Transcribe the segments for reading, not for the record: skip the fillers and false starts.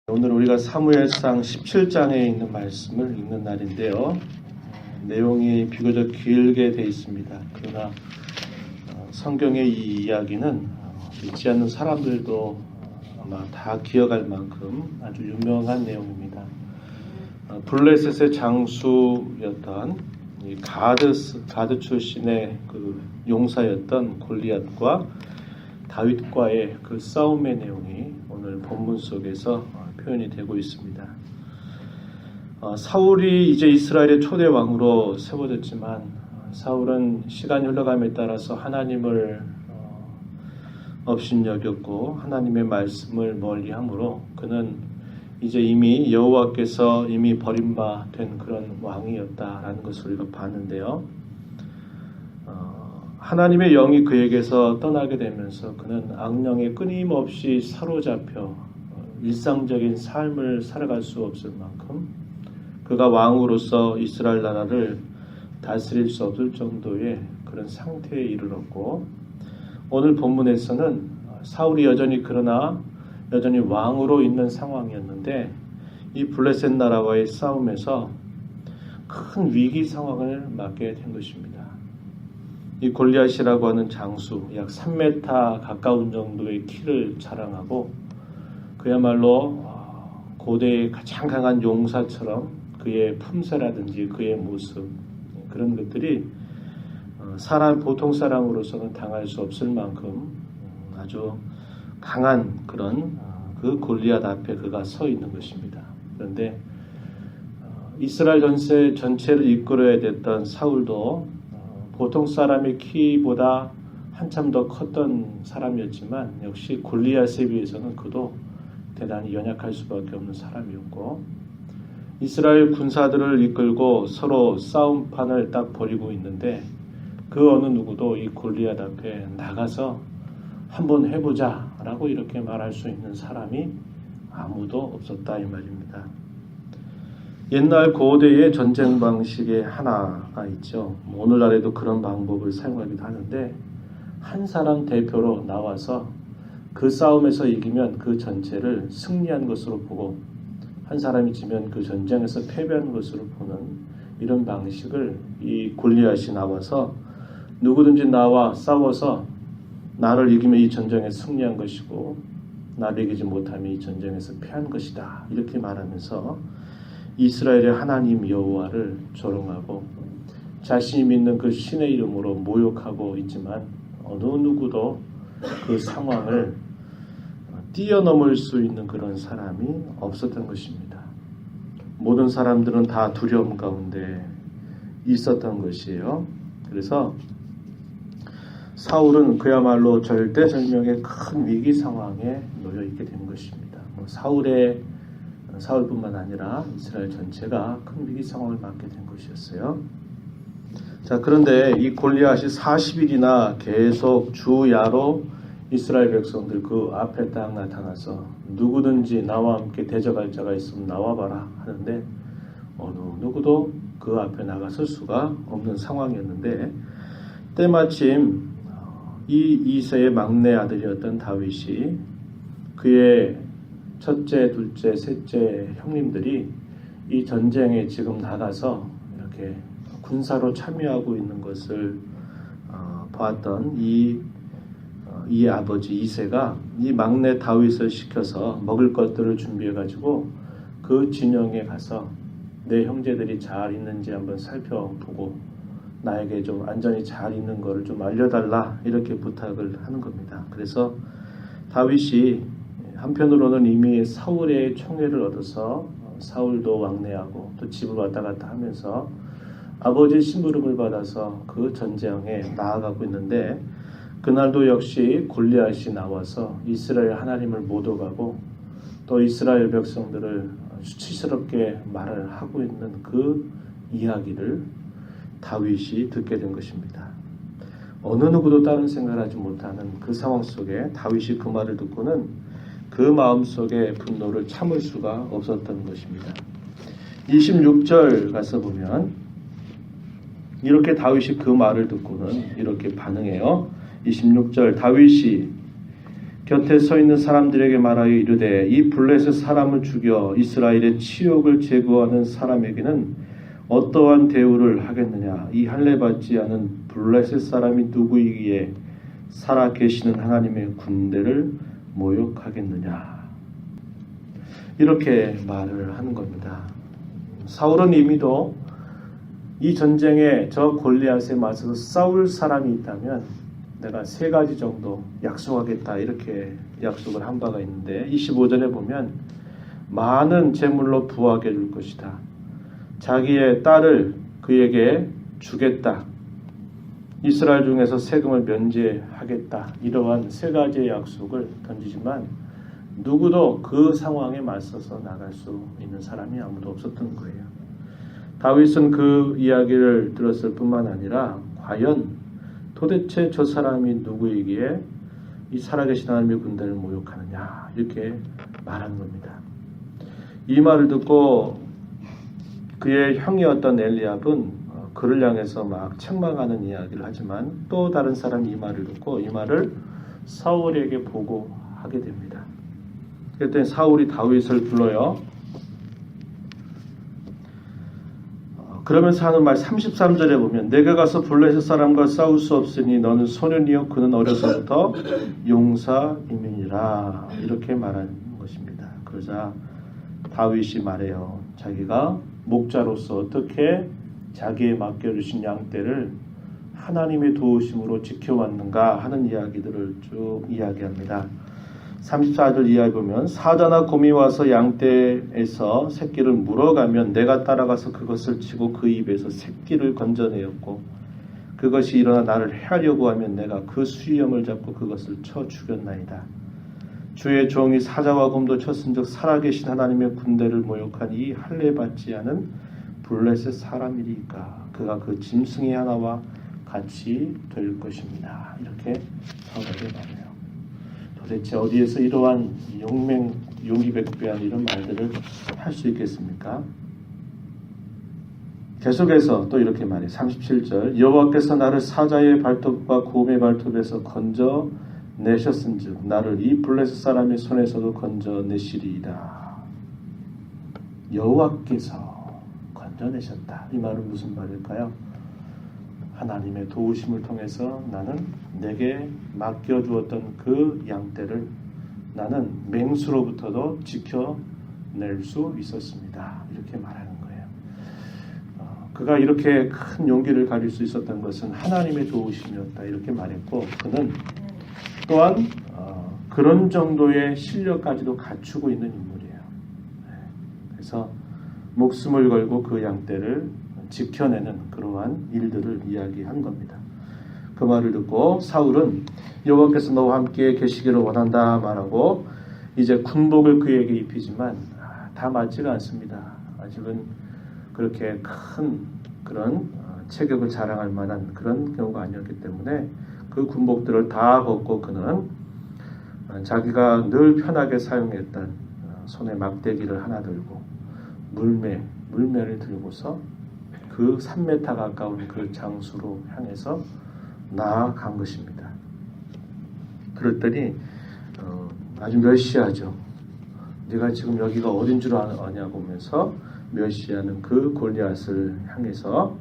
오늘 우리가 사무엘상 17장에 있는 말씀을 읽는 날인데요. 내용이 비교적 길게 되어 있습니다. 그러나 성경의 이 이야기는 믿지 않는 사람들도 아마 다 기억할 만큼 아주 유명한 내용입니다. 블레셋의 장수였던 가드 출신의 그 용사였던 골리앗과 다윗과의 그 싸움의 내용이 오늘 본문 속에서 표현이 되고 있습니다. 사울이 이제 이스라엘의 초대 왕으로 세워졌지만 사울은 시간이 흘러감에 따라서 하나님을 업신여겼고 하나님의 말씀을 멀리하므로 그는 이제 이미 여호와께서 이미 버림받은 그런 왕이었다라는 것을 우리가 봤는데요. 하나님의 영이 그에게서 떠나게 되면서 그는 악령에 끊임없이 사로잡혀 일상적인 삶을 살아갈 수 없을 만큼 그가 왕으로서 이스라엘 나라를 다스릴 수 없을 정도의 그런 상태에 이르렀고, 오늘 본문에서는 사울이 여전히 왕으로 있는 상황이었는데 이 블레셋 나라와의 싸움에서 큰 위기 상황을 맞게 된 것입니다. 이 골리앗이라고 하는 장수, 약 3m 가까운 정도의 키를 자랑하고 그야말로 고대의 가장 강한 용사처럼 그의 품새라든지 그의 모습, 그런 것들이 보통 사람으로서는 당할 수 없을 만큼 아주 강한 그런 그 골리앗 앞에 그가 서 있는 것입니다. 그런데 이스라엘 전체를 이끌어야 됐던 사울도 보통 사람의 키보다 한참 더 컸던 사람이었지만 역시 골리앗에 비해서는 그도 대단히 연약할 수밖에 없는 사람이었고, 이스라엘 군사들을 이끌고 서로 싸움판을 딱 벌이고 있는데 그 어느 누구도 이 골리앗 앞에 나가서 한번 해보자 라고 이렇게 말할 수 있는 사람이 아무도 없었다 이 말입니다. 옛날 고대의 전쟁 방식의 하나가 있죠. 오늘날에도 그런 방법을 사용하기도 하는데 한 사람 대표로 나와서 그 싸움에서 이기면 그 전체를 승리한 것으로 보고 한 사람이 지면 그 전쟁에서 패배한 것으로 보는 이런 방식을 이 골리앗이 나와서 누구든지 나와 싸워서 나를 이기면 이 전쟁에 승리한 것이고 나를 이기지 못하면 이 전쟁에서 패한 것이다 이렇게 말하면서 이스라엘의 하나님 여호와를 조롱하고 자신이 믿는 그 신의 이름으로 모욕하고 있지만 어느 누구도 그 상황을 뛰어넘을 수 있는 그런 사람이 없었던 것입니다. 모든 사람들은 다 두려움 가운데 있었던 것이에요. 그래서 사울은 그야말로 절대절명의 큰 위기 상황에 놓여 있게 된 것입니다. 사울뿐만 아니라 이스라엘 전체가 큰 위기 상황을 맞게 된 것이었어요. 자, 그런데 이 골리앗이 40일이나 계속 주야로 이스라엘 백성들 그 앞에 딱 나타나서 누구든지 나와 함께 대적할 자가 있으면 나와봐라 하는데 어느 누구도 그 앞에 나가설 수가 없는 상황이었는데, 때마침 이 이새의 막내 아들이었던 다윗이 그의 첫째, 둘째, 셋째 형님들이 이 전쟁에 지금 나가서 이렇게 군사로 참여하고 있는 것을 보았던 이 아버지 이새가 이 막내 다윗을 시켜서 먹을 것들을 준비해가지고 그 진영에 가서 내 형제들이 잘 있는지 한번 살펴보고 나에게 좀 안전히 잘 있는 것을 좀 알려달라 이렇게 부탁을 하는 겁니다. 그래서 다윗이 한편으로는 이미 사울의 총애를 얻어서 사울도 왕래하고 또 집을 왔다 갔다 하면서 아버지의 심부름을 받아서 그 전쟁에 나아가고 있는데, 그날도 역시 골리앗이 나와서 이스라엘 하나님을 모독하고 또 이스라엘 백성들을 수치스럽게 말을 하고 있는 그 이야기를 다윗이 듣게 된 것입니다. 어느 누구도 다른 생각을 하지 못하는 그 상황 속에 다윗이 그 말을 듣고는 그 마음속에 분노를 참을 수가 없었던 것입니다. 26절 가서 보면 이렇게 다윗이 그 말을 듣고는 이렇게 반응해요. 26절 다윗이 곁에 서 있는 사람들에게 말하여 이르되 이 블레셋 사람을 죽여 이스라엘의 치욕을 제거하는 사람에게는 어떠한 대우를 하겠느냐. 이 할례 받지 않은 블레셋 사람이 누구이기에 살아 계시는 하나님의 군대를 모욕하겠느냐. 이렇게 말을 하는 겁니다. 사울은 이미도 이 전쟁에 저 골리앗에 맞서서 싸울 사람이 있다면 내가 3가지 정도 약속하겠다, 이렇게 약속을 한 바가 있는데 25절에 보면 많은 재물로 부하게 해줄 것이다. 자기의 딸을 그에게 주겠다. 이스라엘 중에서 세금을 면제하겠다. 이러한 3가지의 약속을 던지지만 누구도 그 상황에 맞서서 나갈 수 있는 사람이 아무도 없었던 거예요. 다윗은 그 이야기를 들었을 뿐만 아니라 과연 도대체 저 사람이 누구이기에 이 살아계신 하나님의 군대를 모욕하느냐, 이렇게 말하는 겁니다. 이 말을 듣고 그의 형이었던 엘리압은 그를 향해서 막 책망하는 이야기를 하지만 또 다른 사람이 이 말을 듣고 이 말을 사울에게 보고하게 됩니다. 그랬더니 사울이 다윗을 불러요. 그러면서 하는 말 33절에 보면 내가 가서 블레셋 사람과 싸울 수 없으니 너는 소년이요 그는 어려서부터 용사임이니라, 이렇게 말하는 것입니다. 그러자 다윗이 말해요. 자기가 목자로서 어떻게 자기의 맡겨주신 양떼를 하나님의 도우심으로 지켜왔는가 하는 이야기들을 쭉 이야기합니다. 34절 이하에 보면 사자나 곰이 와서 양떼에서 새끼를 물어가면 내가 따라가서 그것을 치고 그 입에서 새끼를 건져내었고 그것이 일어나 나를 해하려고 하면 내가 그 수염을 잡고 그것을 쳐 죽였나이다. 주의 종이 사자와 곰도 쳤은즉 살아계신 하나님의 군대를 모욕한 이 할례 받지 않은 블레셋 사람이리까 그가 그 짐승의 하나와 같이 될 것입니다. 이렇게 사울에게 말해요. 도대체 어디에서 이러한 용기백배한 이런 말들을 할 수 있겠습니까? 계속해서 또 이렇게 말해요. 37절 여호와께서 나를 사자의 발톱과 곰의 발톱에서 건져 내셨은즉 나를 이 블레셋 사람의 손에서도 건져 내시리이다. 여호와께서 건져내셨다. 이 말은 무슨 말일까요? 하나님의 도우심을 통해서 나는 내게 맡겨주었던 그 양떼를 나는 맹수로부터도 지켜낼 수 있었습니다. 이렇게 말하는 거예요. 그가 이렇게 큰 용기를 가질 수 있었던 것은 하나님의 도우심이었다. 이렇게 말했고 그는 또한 그런 정도의 실력까지도 갖추고 있는 인물이에요. 그래서 목숨을 걸고 그 양떼를 지켜내는 그러한 일들을 이야기한 겁니다. 그 말을 듣고 사울은 여호와께서 너와 함께 계시기를 원한다 말하고 이제 군복을 그에게 입히지만 다 맞지가 않습니다. 아직은 그렇게 큰 그런 체격을 자랑할 만한 그런 경우가 아니었기 때문에 그 군복들을 다 벗고 그는 자기가 늘 편하게 사용했던 손에 막대기를 하나 들고 물매를 들고서 그 3m 가까운 그 장수로 향해서 나아간 것입니다. 그랬더니 아주 멸시하죠. 네가 지금 여기가 어딘 줄 아냐고 하면서 멸시하는 그 골리앗을 향해서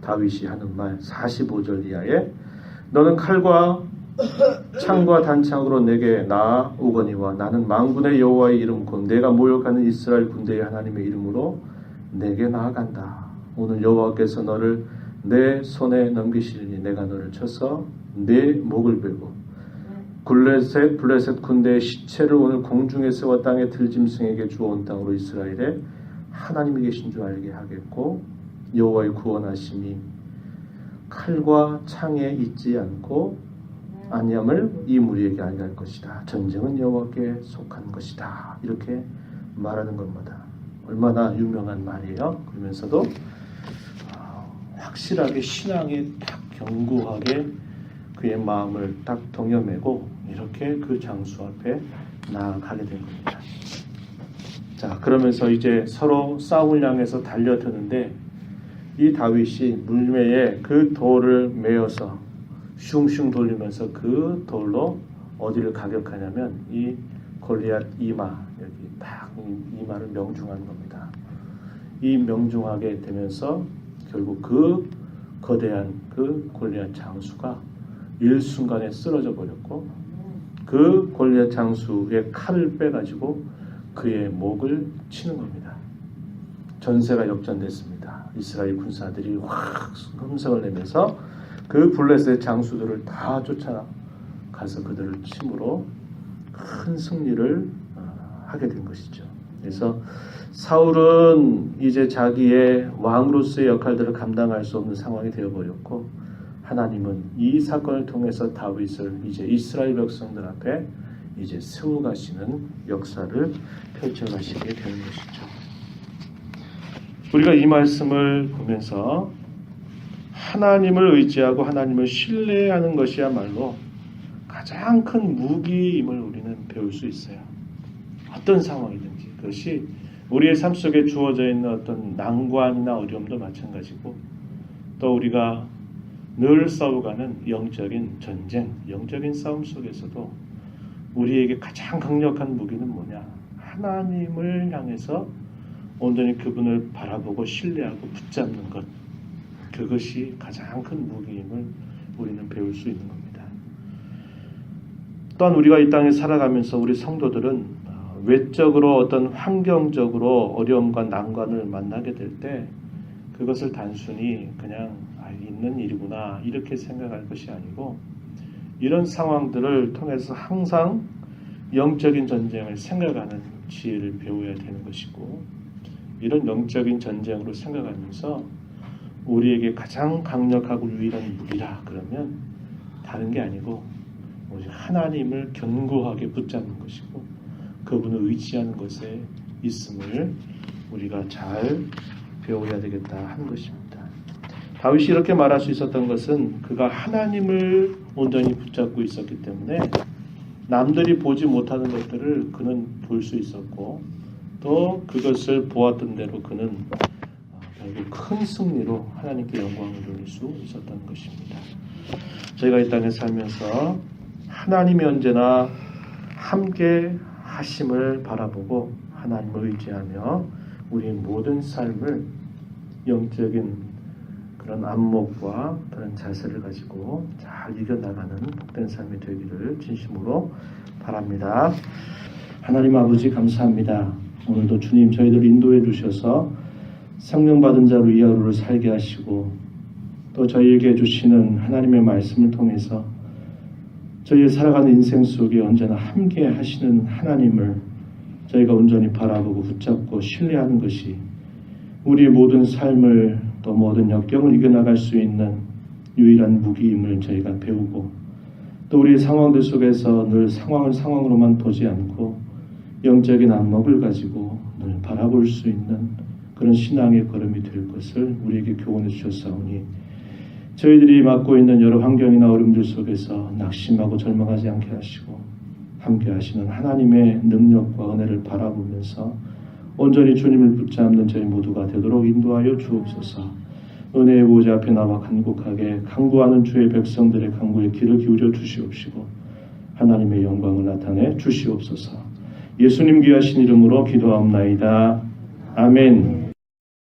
다윗이 하는 말 45절 이하에 너는 칼과 창과 단창으로 내게 나아오거니와 나는 만군의 여호와의 이름 곧 내가 모욕하는 이스라엘 군대의 하나님의 이름으로 내게 나아간다. 오늘 여호와께서 너를 내 손에 넘기시리니 내가 너를 쳐서 내 목을 베고 블레셋 군대의 시체를 오늘 공중에서와 땅의 들짐승에게 주어온 땅으로 이스라엘에 하나님이 계신 줄 알게 하겠고 여호와의 구원하심이 칼과 창에 있지 않고 아니함을 이 무리에게 알게 할 것이다. 전쟁은 여호와께 속한 것이다. 이렇게 말하는 겁니다. 얼마나 유명한 말이에요. 그러면서도 확실하게 신앙에 딱 견고하게 그의 마음을 딱 동여매고 이렇게 그 장수 앞에 나아가게 된 겁니다. 자, 그러면서 이제 서로 싸움을 향해서 달려드는데 이 다윗이 물매에 그 돌을 메어서 슝슝 돌리면서 그 돌로 어디를 가격하냐면 이 골리앗 이마, 여기 딱 이마를 명중하는 겁니다. 이 명중하게 되면서 결국 그 거대한 그 골리앗 장수가 일순간에 쓰러져 버렸고, 그 골리앗 장수의 칼을 빼가지고 그의 목을 치는 겁니다. 전세가 역전됐습니다. 이스라엘 군사들이 확 함성을 내면서 그 블레셋 장수들을 다 쫓아가서 그들을 침으로 큰 승리를 하게 된 것이죠. 그래서 사울은 이제 자기의 왕으로서의 역할들을 감당할 수 없는 상황이 되어버렸고, 하나님은 이 사건을 통해서 다윗을 이제 이스라엘 백성들 앞에 이제 세워가시는 역사를 펼쳐가시게 되는 것이죠. 우리가 이 말씀을 보면서 하나님을 의지하고 하나님을 신뢰하는 것이야말로 가장 큰 무기임을 우리는 배울 수 있어요. 어떤 상황이든지 그것이 우리의 삶 속에 주어져 있는 어떤 난관이나 어려움도 마찬가지고, 또 우리가 늘 싸워가는 영적인 전쟁, 영적인 싸움 속에서도 우리에게 가장 강력한 무기는 뭐냐? 하나님을 향해서 온전히 그분을 바라보고 신뢰하고 붙잡는 것, 그것이 가장 큰 무기임을 우리는 배울 수 있는 겁니다. 또한 우리가 이 땅에 살아가면서 우리 성도들은 외적으로 어떤 환경적으로 어려움과 난관을 만나게 될 때 그것을 단순히 그냥 있는 일이구나 이렇게 생각할 것이 아니고, 이런 상황들을 통해서 항상 영적인 전쟁을 생각하는 지혜를 배워야 되는 것이고, 이런 영적인 전쟁으로 생각하면서 우리에게 가장 강력하고 유일한 무기라 그러면 다른 게 아니고 오직 하나님을 견고하게 붙잡는 것이고, 그분을 의지하는 것에 있음을 우리가 잘 배워야 되겠다 하는 것입니다. 다윗이 이렇게 말할 수 있었던 것은 그가 하나님을 온전히 붙잡고 있었기 때문에 남들이 보지 못하는 것들을 그는 볼 수 있었고, 또 그것을 보았던 대로 그는 결국 큰 승리로 하나님께 영광을 돌릴 수 있었던 것입니다. 저희가 이 땅에 살면서 하나님이 언제나 함께 하심을 바라보고 하나님을 의지하며 우리 모든 삶을 영적인 그런 안목과 그런 자세를 가지고 잘 이겨나가는 복된 삶이 되기를 진심으로 바랍니다. 하나님 아버지 감사합니다. 오늘도 주님 저희들 인도해 주셔서 성령 받은 자로 이 하루를 살게 하시고, 또 저희에게 주시는 하나님의 말씀을 통해서 저희의 살아가는 인생 속에 언제나 함께 하시는 하나님을 저희가 온전히 바라보고 붙잡고 신뢰하는 것이 우리의 모든 삶을 또 모든 역경을 이겨나갈 수 있는 유일한 무기임을 저희가 배우고, 또 우리의 상황들 속에서 늘 상황을 상황으로만 보지 않고 영적인 안목을 가지고 늘 바라볼 수 있는 그런 신앙의 걸음이 될 것을 우리에게 교훈해 주셨사오니, 저희들이 맡고 있는 여러 환경이나 어려움들 속에서 낙심하고 절망하지 않게 하시고 함께 하시는 하나님의 능력과 은혜를 바라보면서 온전히 주님을 붙잡는 저희 모두가 되도록 인도하여 주옵소서. 은혜의 보좌 앞에 나와 간곡하게 간구하는 주의 백성들의 간구에 귀를 기울여 주시옵시고 하나님의 영광을 나타내 주시옵소서. 예수님 귀하신 이름으로 기도하옵나이다. 아멘.